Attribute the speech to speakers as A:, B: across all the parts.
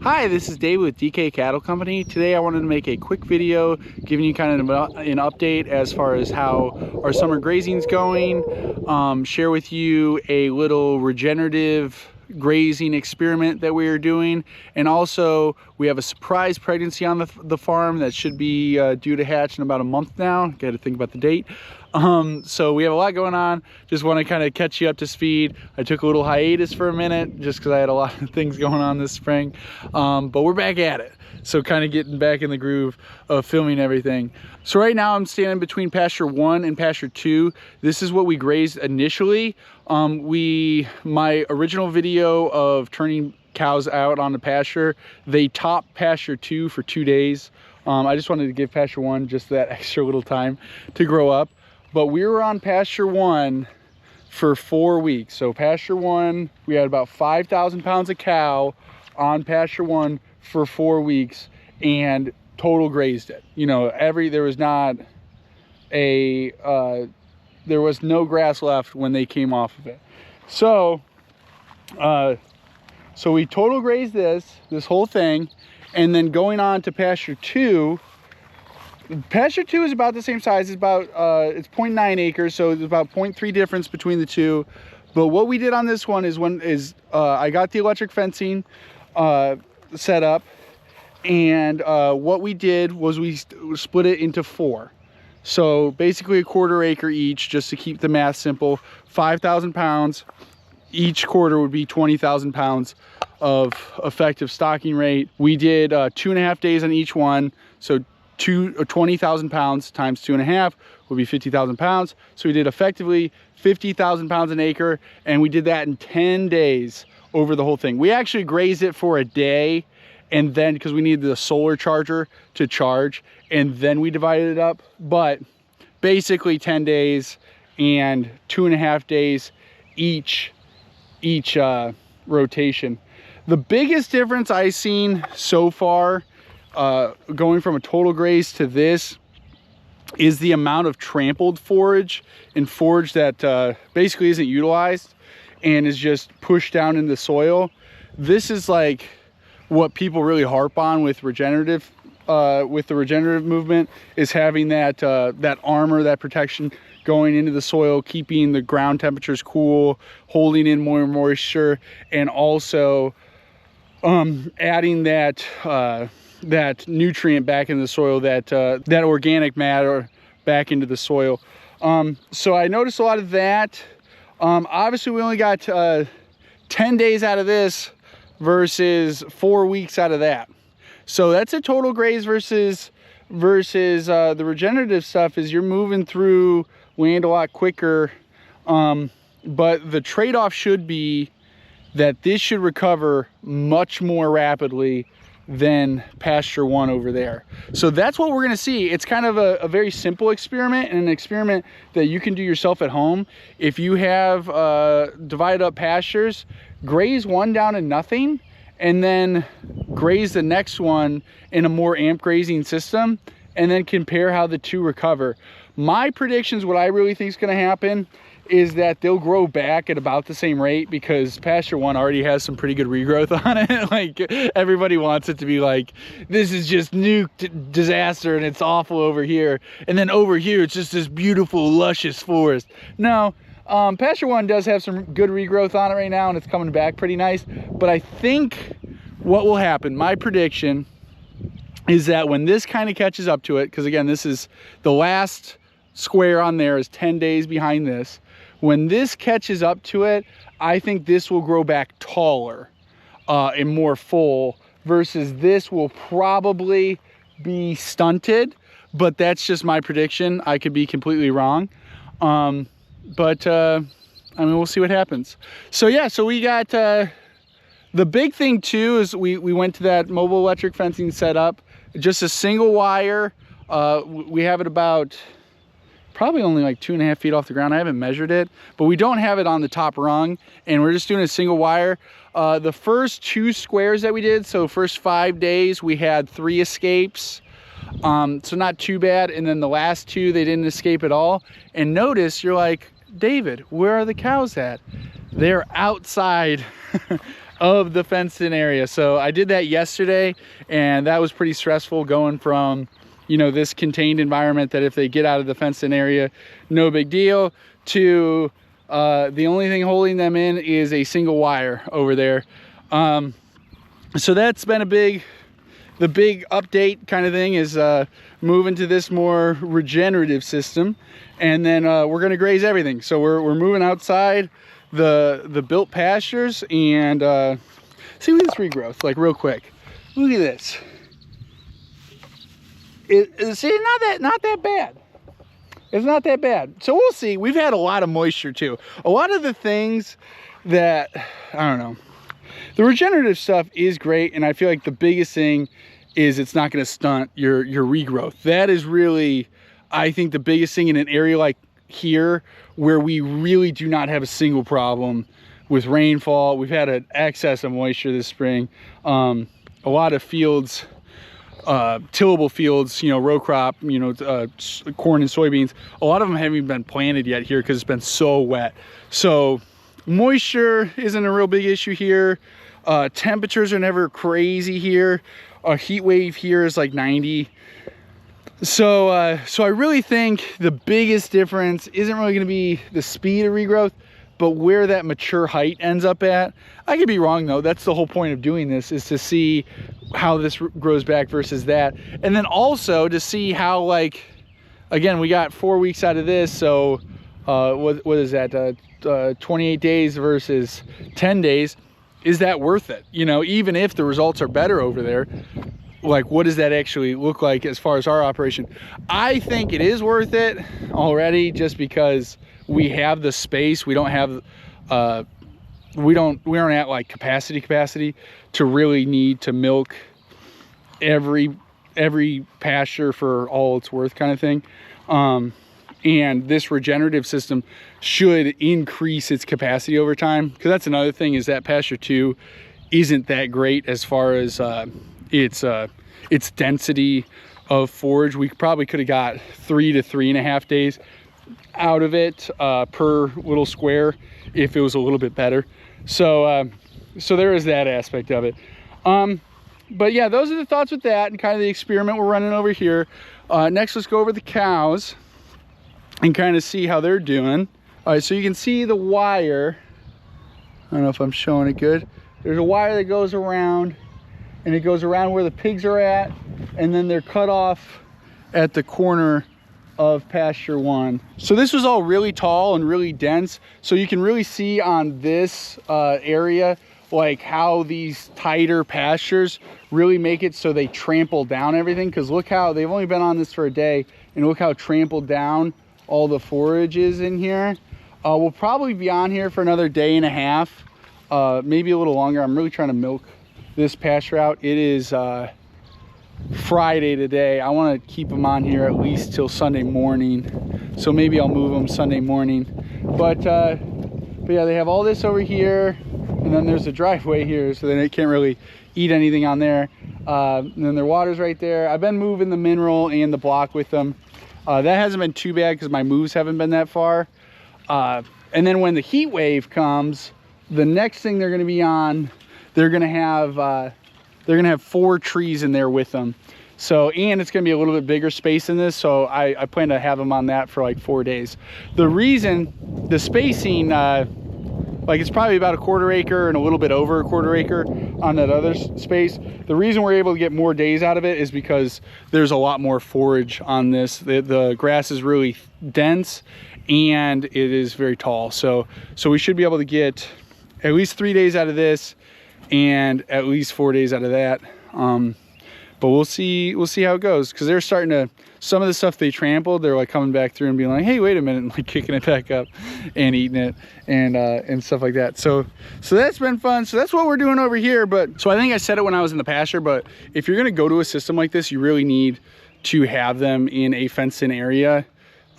A: Hi, this is Dave with DK Cattle Company. Today I wanted to make a quick video giving you kind of an update as far as how our summer grazing's going, share with you a little regenerative grazing experiment that we are doing, and also we have a surprise pregnancy on the farm that should be due to hatch in about a month now. Got to think about the date. So we have a lot going on. Just want to kind of catch you up to speed. I took a little hiatus for a minute just because I had a lot of things going on this spring, but we're back at it. So kind of getting back in the groove of filming everything. So right now I'm standing between Pasture 1 and Pasture 2. This is what we grazed initially. My original video of turning cows out on the pasture, they topped Pasture 2 for 2 days. I just wanted to give Pasture 1 just that extra little time to grow up. But we were on Pasture 1 for 4 weeks. So Pasture 1, we had about 5,000 pounds of cow on Pasture 1 for 4 weeks and total grazed it. You know, there was no grass left when they came off of it. So we total grazed this whole thing, and then going on to Pasture 2. Pasture 2 is about the same size. It's about it's 0.9 acres, so there's about 0.3 difference between the two. But what we did on this one is I got the electric fencing set up, and what we did was we split it into 4. So basically a 1/4 acre each, just to keep the math simple. 5,000 pounds. Each quarter would be 20,000 pounds of effective stocking rate. We did 2.5 days on each one. So 20,000 pounds times 2.5 would be 50,000 pounds. So we did effectively 50,000 pounds an acre, and we did that in 10 days over the whole thing. We actually grazed it for a day, and then because we needed the solar charger to charge, and then we divided it up. But basically 10 days and 2.5 days each rotation. The biggest difference I've seen so far going from a total graze to this is the amount of trampled forage and forage that basically isn't utilized and is just pushed down in the soil. This is like what people really harp on with regenerative with the regenerative movement, is having that that armor, that protection going into the soil, keeping the ground temperatures cool, holding in more moisture, and also adding that that nutrient back into the soil, that that organic matter back into the soil. So I noticed a lot of that. Obviously we only got 10 days out of this versus 4 weeks out of that. So that's a total graze versus the regenerative stuff is you're moving through land a lot quicker. But the trade-off should be that this should recover much more rapidly than Pasture 1 over there. So that's what we're gonna see. It's kind of a very simple experiment, and an experiment that you can do yourself at home. If you have divided up pastures, graze one down to nothing, and then graze the next one in a more amp grazing system, and then compare how the two recover. My predictions, what I really think is gonna happen, is that they'll grow back at about the same rate, because Pasture 1 already has some pretty good regrowth on it. Like, everybody wants it to be like, this is just nuked disaster and it's awful over here, and then over here it's just this beautiful luscious forest. No, Pasture 1 does have some good regrowth on it right now, and it's coming back pretty nice. But I think what will happen, my prediction, is that when this kind of catches up to it, because again, this is the last square on there is 10 days behind this. When this catches up to it, I think this will grow back taller and more full, versus this will probably be stunted. But that's just my prediction. I could be completely wrong. I mean, we'll see what happens. So yeah, so we got the big thing too is we went to that mobile electric fencing setup, just a single wire. We have it about probably only like 2.5 feet off the ground. I haven't measured it, but we don't have it on the top rung, and we're just doing a single wire. The first 2 squares that we did, so first 5 days, we had 3 escapes. So not too bad. And then the last 2, they didn't escape at all. And notice, you're like, David, where are the cows at? They're outside of the fenced in area. So I did that yesterday, and that was pretty stressful, going from, you know, this contained environment that if they get out of the fenced in area, no big deal, to the only thing holding them in is a single wire over there. So that's been the big update kind of thing, is moving to this more regenerative system. And then we're going to graze everything. So we're moving outside the built pastures, and see this regrowth, like, real quick. Look at this. See, not that bad. It's not that bad. So we'll see. We've had a lot of moisture too. A lot of the things that, I don't know, the regenerative stuff is great, and I feel like the biggest thing is it's not going to stunt your regrowth. That is really, I think, the biggest thing in an area like here, where we really do not have a single problem with rainfall. We've had an excess of moisture this spring. A lot of fields, tillable fields, you know, row crop, you know, corn and soybeans, a lot of them haven't even been planted yet here because it's been so wet. So moisture isn't a real big issue here. Temperatures are never crazy here. A heat wave here is like 90. So I really think the biggest difference isn't really going to be the speed of regrowth, but where that mature height ends up at. I could be wrong though. That's the whole point of doing this, is to see how this grows back versus that. And then also to see how, like, again, we got 4 weeks out of this. So what is that? 28 days versus 10 days. Is that worth it? You know, even if the results are better over there, like, what does that actually look like as far as our operation? I think it is worth it already, just because we have the space. We don't have, we aren't at like capacity to really need to milk every pasture for all it's worth, kind of thing. And this regenerative system should increase its capacity over time, because that's another thing, is that pasture 2 isn't that great as far as its density of forage. We probably could have got 3 to 3.5 days out of it per little square if it was a little bit better. So so there is that aspect of it. But yeah, those are the thoughts with that, and kind of the experiment we're running over here. Next, let's go over the cows and kind of see how they're doing. All right, so you can see the wire. I don't know if I'm showing it good. There's a wire that goes around, and it goes around where the pigs are at, and then they're cut off at the corner of pasture 1. So this was all really tall and really dense, so you can really see on this area, like, how these tighter pastures really make it so they trample down everything. Because look how they've only been on this for a day, and look how trampled down all the forage is in here. We'll probably be on here for another day and a half, maybe a little longer. I'm really trying to milk this pasture out. It is Friday today. I want to keep them on here at least till Sunday morning, so maybe I'll move them Sunday morning. But yeah, they have all this over here, and then there's a driveway here, so then they can't really eat anything on there. And then their water's right there. I've been moving the mineral and the block with them. That hasn't been too bad because my moves haven't been that far. And then when the heat wave comes, the next thing they're going to be on, they're going to have 4 trees in there with them. So, and it's going to be a little bit bigger space in this, so I plan to have them on that for like 4 days. The reason, the spacing, like, it's probably about 1/4 acre and a little bit over 1/4 acre on that other space. The reason we're able to get more days out of it is because there's a lot more forage on this. The grass is really dense, and it is very tall. So we should be able to get at least 3 days out of this, and at least 4 days out of that. But we'll see how it goes, because they're starting to, some of the stuff they trampled, they're like coming back through and being like, hey, wait a minute, and like kicking it back up and eating it, and stuff like that. So that's been fun. So that's what we're doing over here. But so I think I said it when I was in the pasture, but if you're going to go to a system like this, you really need to have them in a fenced in area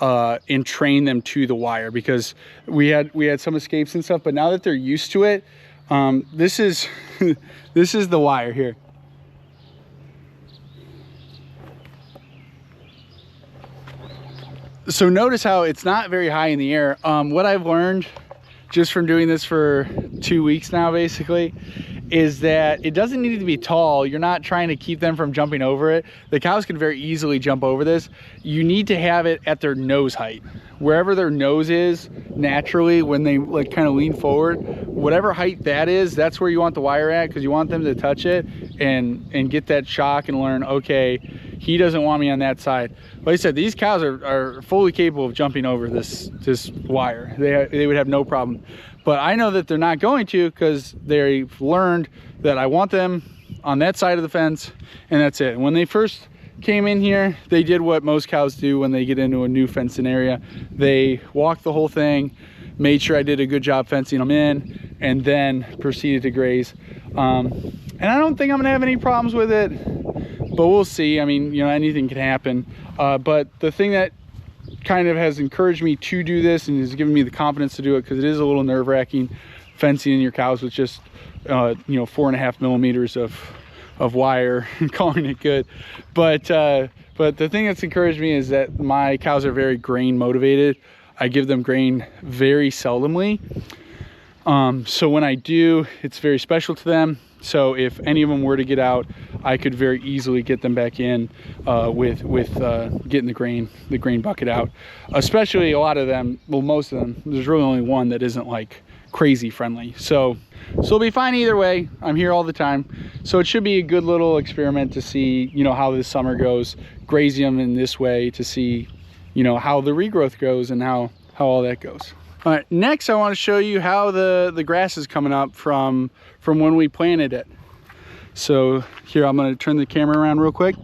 A: and train them to the wire, because we had some escapes and stuff, but now that they're used to it, this is this is the wire here. So notice how it's not very high in the air. What I've learned just from doing this for 2 weeks now, basically, is that it doesn't need to be tall. You're not trying to keep them from jumping over it. The cows can very easily jump over this. You need to have it at their nose height. Wherever their nose is naturally when they like kind of lean forward, whatever height that is, that's where you want the wire at, because you want them to touch it and get that shock and learn, okay, he doesn't want me on that side. Like I said, these cows are fully capable of jumping over this wire. They would have no problem. But I know that they're not going to, because they've learned that I want them on that side of the fence, and that's it. When they first came in here, they did what most cows do when they get into a new fencing area. They walked the whole thing, made sure I did a good job fencing them in, and then proceeded to graze. And I don't think I'm gonna have any problems with it, but we'll see. I mean, you know, anything can happen. But the thing that kind of has encouraged me to do this and has given me the confidence to do it, because it is a little nerve-wracking fencing in your cows with just you know, 4.5 millimeters of wire and calling it good. But the thing that's encouraged me is that my cows are very grain motivated. I give them grain very seldomly, so when I do, it's very special to them. So if any of them were to get out, I could very easily get them back in with getting the grain bucket out. Especially a lot of them, well, most of them, there's really only one that isn't like crazy friendly. So it'll be fine either way. I'm here all the time. So it should be a good little experiment to see, you know, how this summer goes, grazing them in this way to see, you know, how the regrowth goes and how all that goes. All right, next I want to show you how the grass is coming up from when we planted it. So here, I'm going to turn the camera around real quick.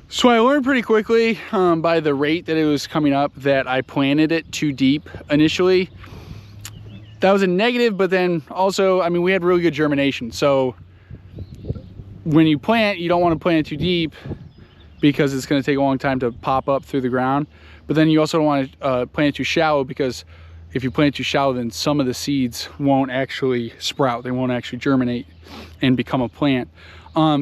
A: So I learned pretty quickly by the rate that it was coming up that I planted it too deep initially. That was a negative, but then also, I mean, we had really good germination. So when you plant, you don't want to plant it too deep because it's going to take a long time to pop up through the ground. But then you also don't want to plant it too shallow, because if you plant it too shallow, then some of the seeds won't actually sprout. They won't actually germinate and become a plant.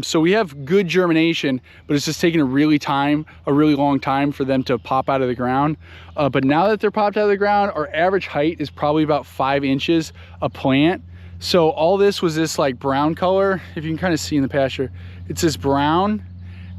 A: So we have good germination, but it's just taking a really long time for them to pop out of the ground. But now that they're popped out of the ground, our average height is probably about 5 inches a plant. So all this was this like brown color. If you can kind of see in the pasture, it's this brown,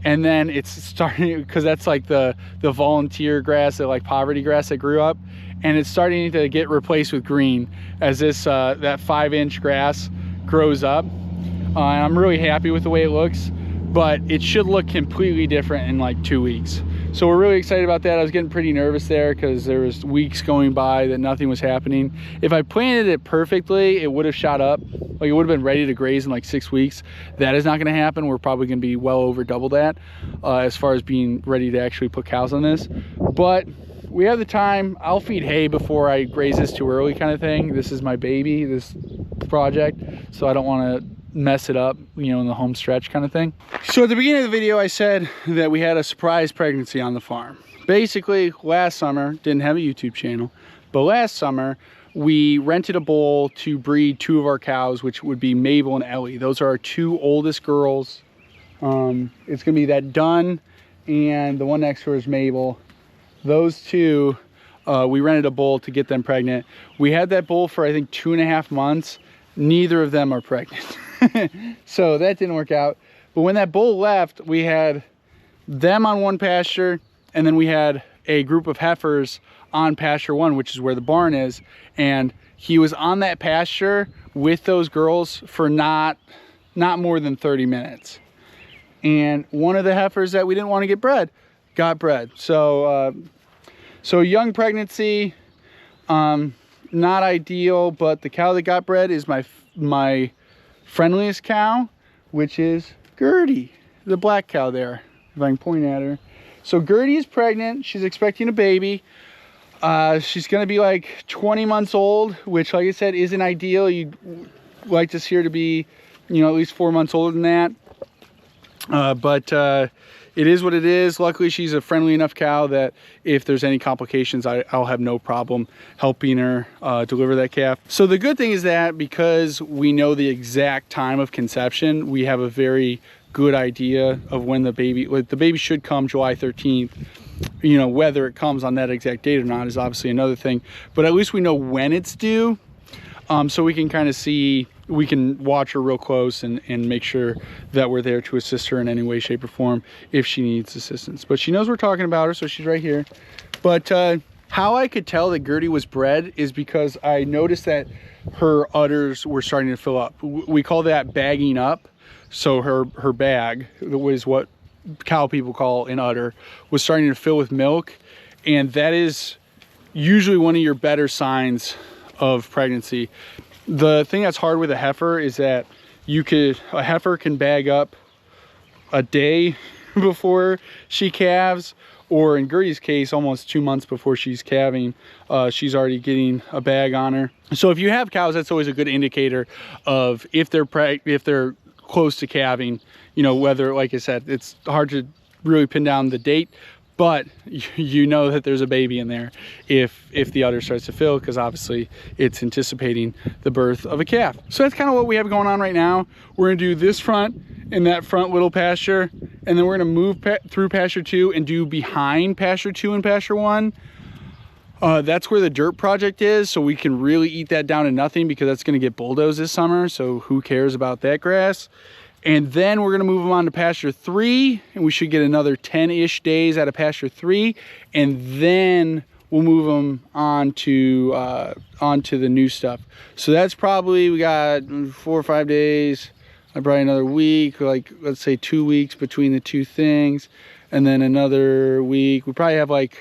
A: and then it's starting, because that's like the volunteer grass, the like poverty grass that grew up, and it's starting to get replaced with green as this that 5-inch grass grows up. And I'm really happy with the way it looks, but it should look completely different in like 2 weeks. So we're really excited about that. I was getting pretty nervous there because there was weeks going by that nothing was happening. If I planted it perfectly, it would have shot up. Like, it would have been ready to graze in like 6 weeks. That is not going to happen. We're probably going to be well over double that as far as being ready to actually put cows on this. But we have the time. I'll feed hay before I graze this too early, kind of thing. This is my baby, this project, so I don't want to mess it up, you know, in the home stretch kind of thing. So at the beginning of the video, I said that we had a surprise pregnancy on the farm. Basically, last summer, didn't have a YouTube channel, but last summer we rented a bull to breed 2 of our cows, which would be Mabel and Ellie. Those are our 2 oldest girls. It's gonna be that Dunn, and the one next to her is Mabel. Those 2, we rented a bull to get them pregnant. We had that bull for I think 2.5 months. Neither of them are pregnant. So that didn't work out. But when that bull left, we had them on one pasture, and then we had a group of heifers on pasture 1, which is where the barn is. And he was on that pasture with those girls for not more than 30 minutes. And one of the heifers that we didn't want to get bred got bred. So young pregnancy, not ideal, but the cow that got bred is my friendliest cow, which is Gertie, the black cow there, if I can point at her. So Gertie is pregnant. She's expecting a baby. She's gonna be like 20 months old, which, like I said, isn't ideal. You'd like to see her to be, you know, at least 4 months older than that. But it is what it is. Luckily, she's a friendly enough cow that if there's any complications, I'll have no problem helping her deliver that calf. So the good thing is that because we know the exact time of conception, we have a very good idea of when the baby should come July 13th. You know, whether it comes on that exact date or not is obviously another thing, but at least we know when it's due. So we can kind of see, we can watch her real close and make sure that we're there to assist her in any way, shape, or form if she needs assistance. But she knows we're talking about her, so she's right here. But how I could tell that Gertie was bred is because I noticed that her udders were starting to fill up. We call that bagging up. So her bag, was what cow people call an udder, was starting to fill with milk. And that is usually one of your better signs of pregnancy. The thing that's hard with a heifer is that a heifer can bag up a day before she calves, or in Gertie's case, almost 2 months before she's calving, she's already getting a bag on her. So if you have cows, that's always a good indicator of if they're close to calving. You know, whether, like I said, it's hard to really pin down the date, but you know that there's a baby in there if the udder starts to fill, because obviously it's anticipating the birth of a calf. So that's kind of what we have going on right now. We're gonna do this front and that front little pasture, and then we're gonna move through pasture 2 and do behind pasture 2 and pasture 1. That's where the dirt project is, so we can really eat that down to nothing, because that's gonna get bulldozed this summer, so who cares about that grass. And then we're gonna move them on to pasture 3, and we should get another 10-ish days out of pasture 3, and then we'll move them onto the new stuff. So that's probably, we got 4 or 5 days, probably another week, like let's say 2 weeks between the two things, and then another week. We probably have like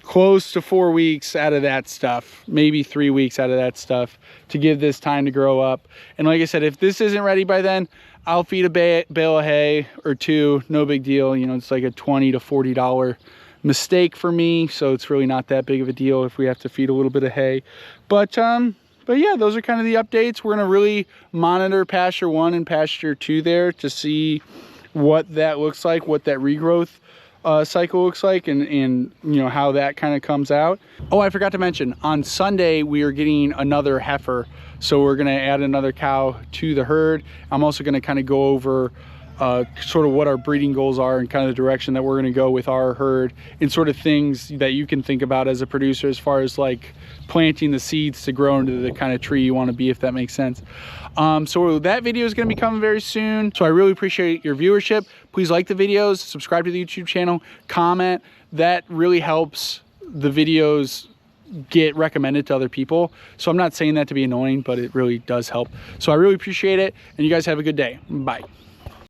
A: close to 4 weeks out of that stuff, maybe 3 weeks out of that stuff, to give this time to grow up. And like I said, if this isn't ready by then, I'll feed a bale of hay or 2, no big deal. You know, it's like a $20 to $40 mistake for me, so it's really not that big of a deal if we have to feed a little bit of hay. But yeah, those are kind of the updates. We're gonna really monitor pasture 1 and pasture 2 there to see what that looks like, what that regrowth cycle looks like, and you know, how that kind of comes out. Oh, I forgot to mention, on Sunday we are getting another heifer, so we're gonna add another cow to the herd. I'm also gonna kind of go over sort of what our breeding goals are and kind of the direction that we're gonna go with our herd, and sort of things that you can think about as a producer as far as like planting the seeds to grow into the kind of tree you want to be, if that makes sense. So that video is going to be coming very soon. So I really appreciate your viewership. Please like the videos, subscribe to the YouTube channel, comment. That really helps the videos get recommended to other people. So I'm not saying that to be annoying, but it really does help. So I really appreciate it, and you guys have a good day. Bye.